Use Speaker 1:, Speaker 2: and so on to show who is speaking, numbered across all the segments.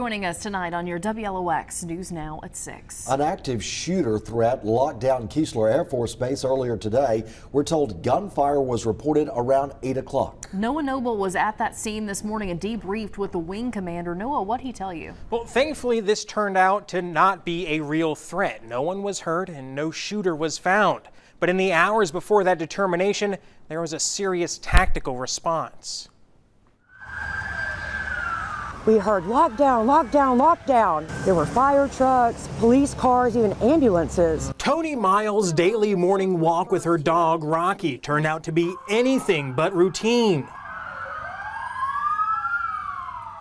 Speaker 1: Joining us tonight on your WLOX News Now at 6.
Speaker 2: An active shooter threat locked down Keesler Air Force Base earlier today. We're told gunfire was reported around 8 o'clock.
Speaker 1: Noah Noble was at that scene this morning and debriefed with the wing commander. Noah, what'd he tell you?
Speaker 3: Well, thankfully, this turned out to not be a real threat. No one was hurt and no shooter was found. But in the hours before that determination, there was a serious tactical response.
Speaker 4: We heard lockdown, lockdown, lockdown. There were fire trucks, police cars, even ambulances.
Speaker 3: Tony Miles' daily morning walk with her dog, Rocky, turned out to be anything but routine.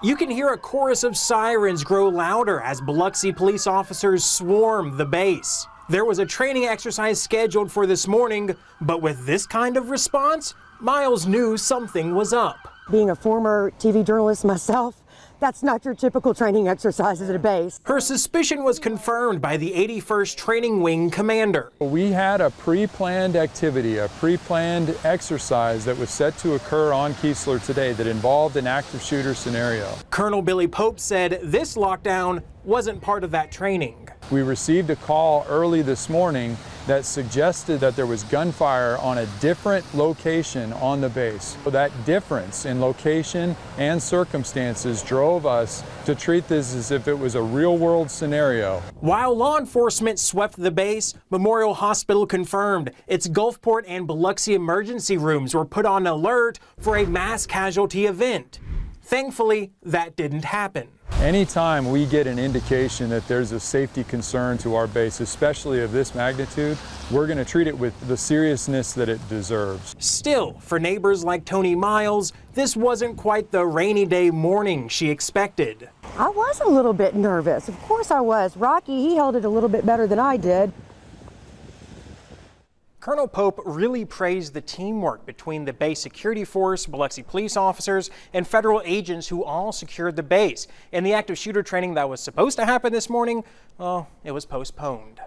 Speaker 3: You can hear a chorus of sirens grow louder as Biloxi police officers swarm the base. There was a training exercise scheduled for this morning, but with this kind of response, Miles knew something was up.
Speaker 4: Being a former TV journalist myself, that's not your typical training exercises at a base.
Speaker 3: Her suspicion was confirmed by the 81st Training Wing commander.
Speaker 5: We had a pre-planned activity, a pre-planned exercise that was set to occur on Keesler today that involved an active shooter scenario.
Speaker 3: Colonel Billy Pope said this lockdown wasn't part of that training.
Speaker 5: We received a call early this morning that suggested that there was gunfire on a different location on the base. So that difference in location and circumstances drove us to treat this as if it was a real-world scenario.
Speaker 3: While law enforcement swept the base, Memorial Hospital confirmed its Gulfport and Biloxi emergency rooms were put on alert for a mass casualty event. Thankfully, that didn't happen.
Speaker 5: Anytime we get an indication that there's a safety concern to our base, especially of this magnitude, we're going to treat it with the seriousness that it deserves.
Speaker 3: Still, for neighbors like Tony Miles, this wasn't quite the rainy day morning she expected.
Speaker 4: I was a little bit nervous. Of course I was. Rocky, he held it a little bit better than I did.
Speaker 3: Colonel Pope really praised the teamwork between the base security force, Biloxi police officers, and federal agents who all secured the base. And the active shooter training that was supposed to happen this morning, well, it was postponed.